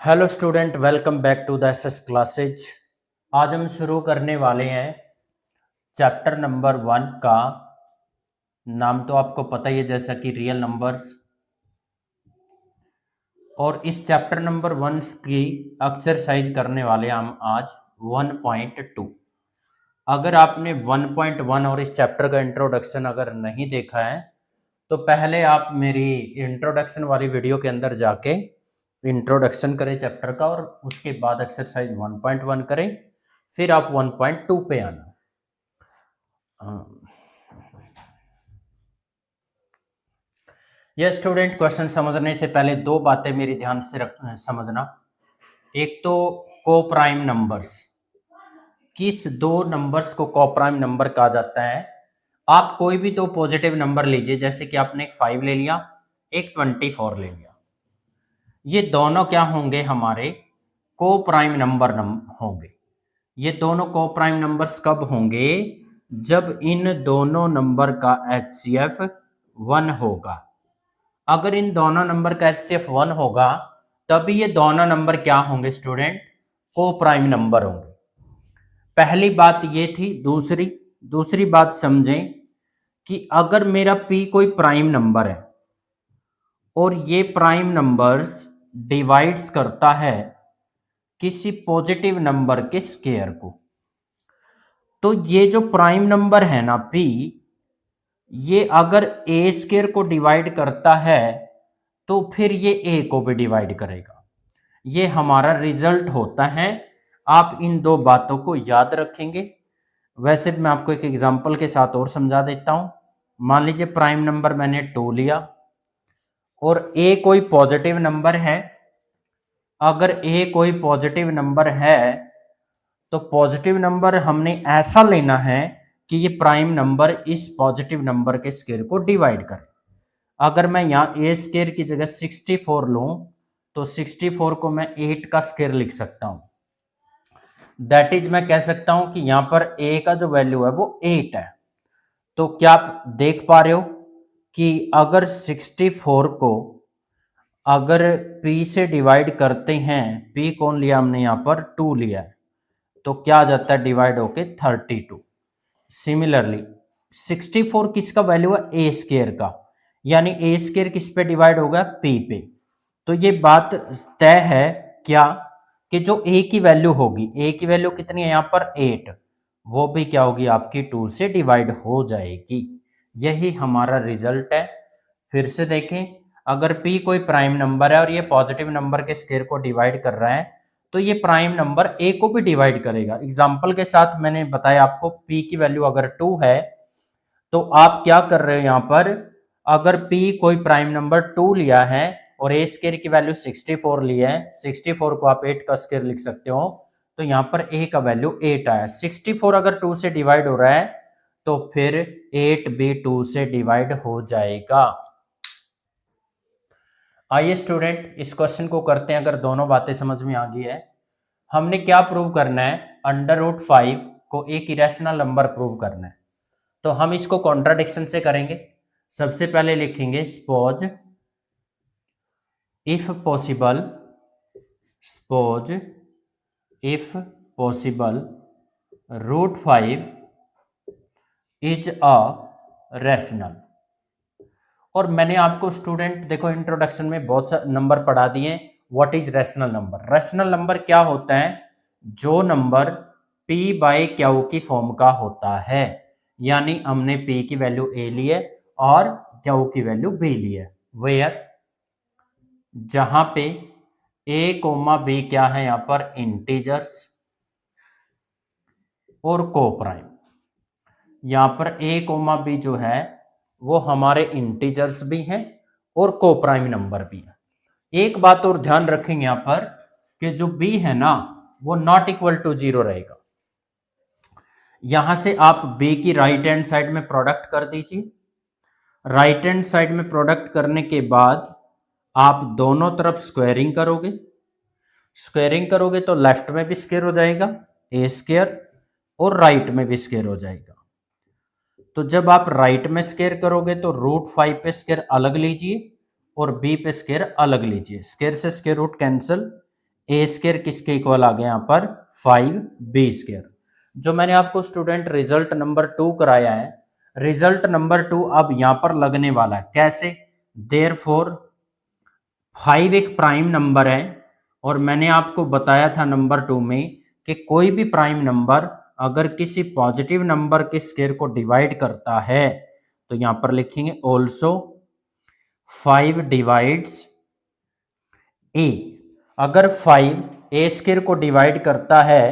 Hello student, welcome back to the SS classes. आज हम शुरू करने वाले हैं चैप्टर नंबर 1 का। नाम तो आपको पता ही है, जैसा कि रियल नंबर्स। और इस चैप्टर नंबर 1 की एक्सरसाइज करने वाले हैं हम आज 1.2। अगर आपने 1.1 और इस चैप्टर का इंट्रोडक्शन अगर नहीं देखा है तो पहले आप मेरी इंट्रोडक्शन वाली वीडियो के अंदर जाके इंट्रोडक्शन करें चैप्टर का, और उसके बाद एक्सरसाइज 1.1 करें, फिर आप 1.2 पे आना। यह स्टूडेंट, क्वेश्चन समझने से पहले दो बातें मेरी ध्यान से समझना। एक तो को प्राइम नंबर्स, किस दो नंबर्स को को प्राइम नंबर कहा जाता है। आप कोई भी दो पॉजिटिव नंबर लीजिए, जैसे कि आपने एक 5 ले लिया, एक 24 ले लिया। ये दोनों क्या होंगे, हमारे को प्राइम नंबर होंगे। ये दोनों को प्राइम नंबर्स कब होंगे? जब इन दोनों नंबर का एचसीएफ 1 होगा। अगर इन दोनों नंबर का एचसीएफ 1 होगा तभी ये दोनों नंबर क्या होंगे स्टूडेंट? को प्राइम नंबर होंगे। पहली बात ये थी। दूसरी बात समझें कि अगर मेरा p कोई प्राइम नंबर है और ये प्राइम नंबर्स डिवाइड्स करता है किसी पॉजिटिव नंबर के स्क्वायर को, तो ये जो प्राइम नंबर है ना p, ये अगर ए स्क्वायर को डिवाइड करता है तो फिर ये ए को भी डिवाइड करेगा। ये हमारा रिजल्ट होता है। आप इन दो बातों को याद रखेंगे। वैसे मैं आपको एक एग्जांपल के साथ और समझा देता हूं। मान लीजिए प्राइम नंबर मैंने 2 लिया और ए कोई पॉजिटिव नंबर है। अगर ए कोई पॉजिटिव नंबर है तो पॉजिटिव नंबर हमने ऐसा लेना है कि ये प्राइम नंबर इस पॉजिटिव नंबर के स्क्वायर को डिवाइड करे। अगर मैं यहाँ ए स्क्वायर की जगह 64 लूं तो 64 को मैं 8 का स्क्वायर लिख सकता हूं। दैट इज, मैं कह सकता हूं कि यहां पर ए का जो वैल्यू है वो 8 है। तो क्या आप देख पा रहे हो कि अगर 64 को अगर p से डिवाइड करते हैं, p कौन लिया हमने, यहां पर 2 लिया है, तो क्या आ जाता है डिवाइड होके 32। सिमिलरली 64 किसका वैल्यू है? ए स्क्वायर का, यानी ए स्क्वायर किस पे डिवाइड होगा? p पे। तो ये बात तय है क्या कि जो a की वैल्यू होगी, a की वैल्यू कितनी है यहाँ पर? 8, वो भी क्या होगी आपकी 2 से डिवाइड हो जाएगी। यही हमारा रिजल्ट है। फिर से देखें, अगर p कोई प्राइम नंबर है और ये पॉजिटिव नंबर के स्क्वायर को डिवाइड कर रहा है तो ये प्राइम नंबर a को भी डिवाइड करेगा। एग्जाम्पल के साथ मैंने बताया आपको, p की वैल्यू अगर 2 है तो आप क्या कर रहे हो यहाँ पर? अगर p कोई प्राइम नंबर 2 लिया है और ए स्क्वायर की वैल्यू 64 ली है, 64 को आप 8 का स्क्वायर लिख सकते हो, तो यहाँ पर a का वैल्यू 8 आया। 64 अगर 2 से डिवाइड हो रहा है तो फिर 8 भी 2 से डिवाइड हो जाएगा। आइए स्टूडेंट, इस क्वेश्चन को करते हैं। अगर दोनों बातें समझ में आ गई है, हमने क्या प्रूव करना है? √5 को एक इरेशनल नंबर प्रूव करना है। तो हम इसको कॉन्ट्राडिक्शन से करेंगे। सबसे पहले लिखेंगे suppose if possible √5 is a rational. और मैंने आपको स्टूडेंट देखो इंट्रोडक्शन में बहुत सारे नंबर पढ़ा दिए। What is rational number? Rational number क्या होता है? जो नंबर p बाई क्यू की फॉर्म का होता है, यानी हमने p की वैल्यू a ली है और q की वैल्यू b ली है। वेयर, जहां पे a कोमा b क्या है यहां पर? इंटीजर्स और को प्राइम। यहां पर a कोमा b जो है वो हमारे इंटीजर्स भी हैं और को प्राइम नंबर भी है। एक बात और ध्यान रखेंगे यहां पर कि जो b है ना वो नॉट इक्वल टू 0 रहेगा। यहां से आप b की राइट हैंड साइड में प्रोडक्ट कर दीजिए। राइट हैंड साइड में प्रोडक्ट करने के बाद आप दोनों तरफ स्क्वायरिंग करोगे। स्क्वायरिंग करोगे तो लेफ्ट में भी स्क्वायर हो जाएगा ए स्क्वायर, और राइट में भी स्क्वायर हो जाएगा। तो जब आप राइट में स्क्वायर करोगे तो √5 पे स्क्वायर अलग लीजिए और b पे स्क्वायर अलग लीजिए। स्क्वायर से स्क्वायर रूट कैंसिल, ए स्क्वायर किसके इक्वल आ गया यहाँ पर 5b स्क्वायर। जो मैंने आपको स्टूडेंट रिजल्ट नंबर 2 कराया है, रिजल्ट नंबर 2 अब यहां पर लगने वाला है। कैसे? देयरफॉर 5 एक प्राइम नंबर है और मैंने आपको बताया था नंबर 2 में कि कोई भी प्राइम नंबर अगर किसी पॉजिटिव नंबर के स्क्वायर को डिवाइड करता है तो यहां पर लिखेंगे ऑल्सो 5 डिवाइड्स ए। अगर 5 ए स्क्वायर को डिवाइड करता है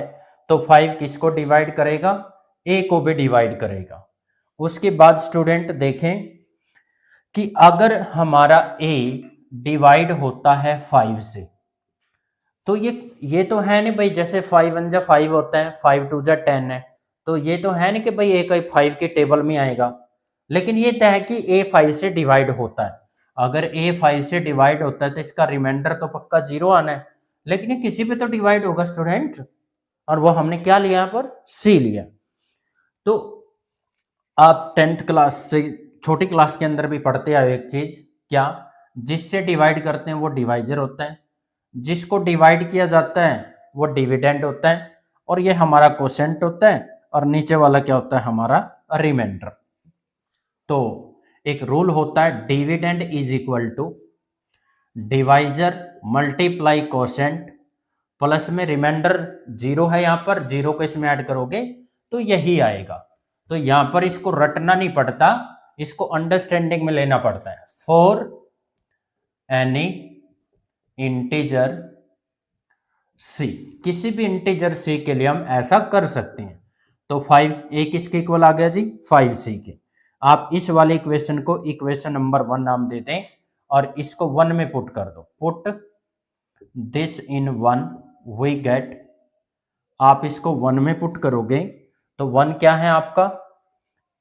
तो 5 किसको डिवाइड करेगा? ए को भी डिवाइड करेगा। उसके बाद स्टूडेंट देखें कि अगर हमारा ए डिवाइड होता है 5 से, तो ये तो है नहीं भाई, जैसे 5 1 जा 5 होता है, 5 2 जा 10 है, तो ये तो है नहीं कि भाई ए का 5 के टेबल में आएगा। लेकिन ये तय है कि ए 5 से डिवाइड होता है। अगर ए 5 से डिवाइड होता है तो इसका रिमाइंडर तो पक्का 0 आना है, लेकिन ये किसी पे तो डिवाइड होगा स्टूडेंट, और वो हमने क्या लिया यहाँ पर? सी लिया। तो आप 10th क्लास से, छोटी क्लास के अंदर भी पढ़ते आए एक चीज, क्या? जिससे डिवाइड करते हैं वो डिवाइजर होता है, जिसको डिवाइड किया जाता है वो डिविडेंड होता है, और ये हमारा कोसेंट होता है, और नीचे वाला क्या होता है? हमारा रिमाइंडर। तो एक रूल होता है, dividend is equal to divisor multiply quotient plus में रिमाइंडर 0 है, यहां पर 0 को इसमें ऐड करोगे तो यही आएगा। तो यहां पर इसको रटना नहीं पड़ता, इसको अंडरस्टैंडिंग में लेना पड़ता है। फॉर एनी इंटीजर सी, किसी भी इंटीजर सी के लिए हम ऐसा कर सकते हैं। तो 5 ए किसके इक्वल आ गया जी? 5c के। आप इस वाले इक्वेशन को इक्वेशन नंबर 1 नाम देते हैं और इसको 1 में पुट कर दो। Put this in 1 we get, आप इसको 1 में पुट करोगे तो 1 क्या है आपका?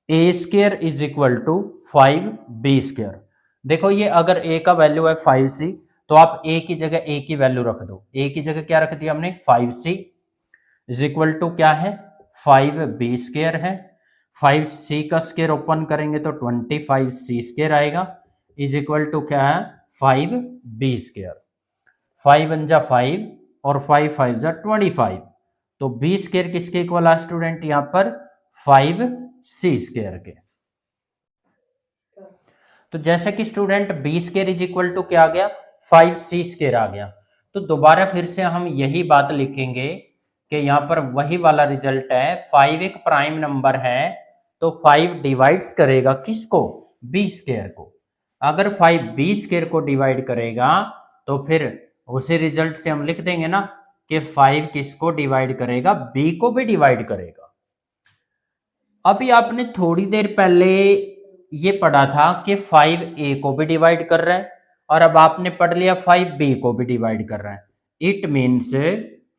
A square is equal to 5b square. देखो ये अगर a का वैल्यू है 5c तो आप a की जगह a की वैल्यू रख दो। a की जगह क्या रख दिया हमने? 5c इज इक्वल टू क्या है? 5b स्क्वायर है। 5c का स्क्वायर ओपन करेंगे तो 25c स्क्वायर आएगा, इज इक्वल टू क्या है? 5b square. 5 1 जा 5 और 5 5 जा 25, तो b स्क्वायर किसके इक्वल है स्टूडेंट? यहां पर 5c स्क्वायर के। तो जैसे कि student b square is equal to क्या आ गया? 5c स्क्वायर आ गया। तो दोबारा फिर से हम यही बात लिखेंगे कि यहां पर वही वाला रिजल्ट है। 5 एक प्राइम नंबर है तो 5 डिवाइड्स करेगा किसको? b स्क्वायर को। अगर 5 b स्क्वायर को डिवाइड करेगा तो फिर उसी रिजल्ट से हम लिख देंगे ना कि 5 किसको डिवाइड करेगा? b को भी डिवाइड करेगा। अभी आपने थोड़ी देर पहले ये पढ़ा था कि 5a को भी डिवाइड कर रहा है, और अब आपने पढ़ लिया 5b को भी डिवाइड कर रहा है। It means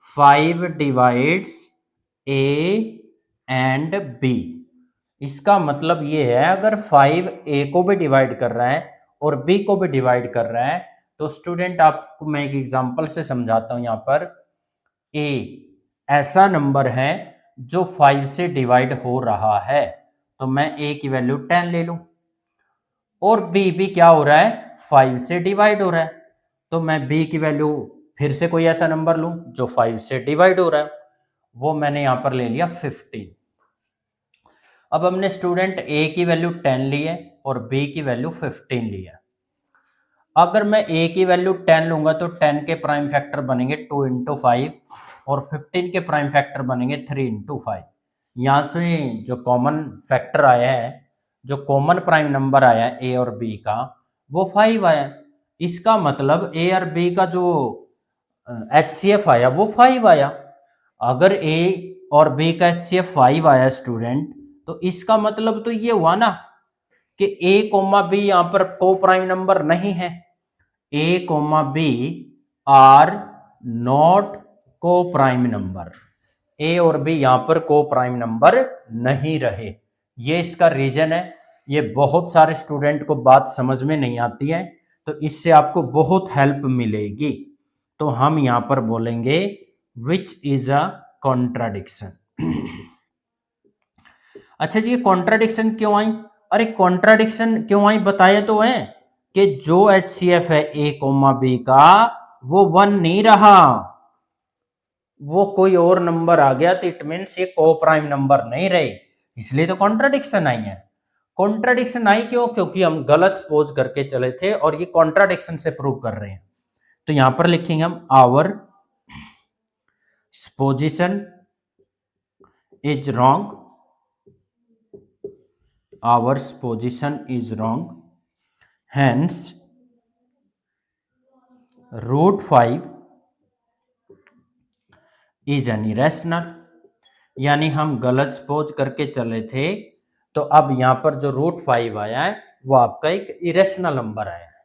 5 divides a and b। इसका मतलब ये है अगर 5a को भी डिवाइड कर रहा है और b को भी डिवाइड कर रहा है तो स्टूडेंट आपको मैं एक एग्जांपल से समझाता हूं। यहां पर a ऐसा नंबर है जो 5 से डिवाइड हो रहा है, तो मैं a की वैल्यू 10 ले लूं, और b भी क्या हो रहा है? 5 से डिवाइड हो रहा है, तो मैं b की वैल्यू फिर से कोई ऐसा नंबर लूं जो 5 से डिवाइड हो रहा है, वो मैंने यहां पर ले लिया 15। अब हमने स्टूडेंट a की वैल्यू 10 ली है और b की वैल्यू 15 ली है। अगर मैं a की वैल्यू 10 लूंगा तो 10 के प्राइम फैक्टर बनेंगे 2 इंटू 5 और 15 के प्राइम फैक्टर बनेंगे 3 इंटू 5। यहाँ से जो कॉमन फैक्टर आया है, जो कॉमन प्राइम नंबर आया है a और b का, वो 5 आया। इसका मतलब a और b का जो HCF आया वो 5 आया। अगर a और b का HCF 5 आया स्टूडेंट, तो इसका मतलब तो ये हुआ ना कि a कोमा b यहाँ पर को प्राइम नंबर नहीं है। a comma b are not coprime number. a और b यहां पर को प्राइम नंबर नहीं रहे, ये इसका रीजन है। ये बहुत सारे स्टूडेंट को बात समझ में नहीं आती है, तो इससे आपको बहुत हेल्प मिलेगी। तो हम यहां पर बोलेंगे विच इज अ कॉन्ट्राडिक्शन। अच्छा जी, ये कॉन्ट्राडिक्शन क्यों आई? अरे कॉन्ट्राडिक्शन क्यों आई बताया तो है कि जो HCF है a कोमा b का वो 1 नहीं रहा, वो कोई और नंबर आ गया तो इट मीन्स ये को प्राइम नंबर नहीं रहे, इसलिए तो कॉन्ट्राडिक्शन आई है। कॉन्ट्राडिक्शन आई क्यों? क्योंकि हम गलत सपोज करके चले थे और ये कॉन्ट्राडिक्शन से प्रूव कर रहे हैं। तो यहां पर लिखेंगे हम our supposition is wrong, our supposition is wrong, hence √5 is an irrational. यानी हम गलत सपोज करके चले थे, तो अब यहां पर जो √5 आया है वो आपका एक इरेशनल नंबर आया है।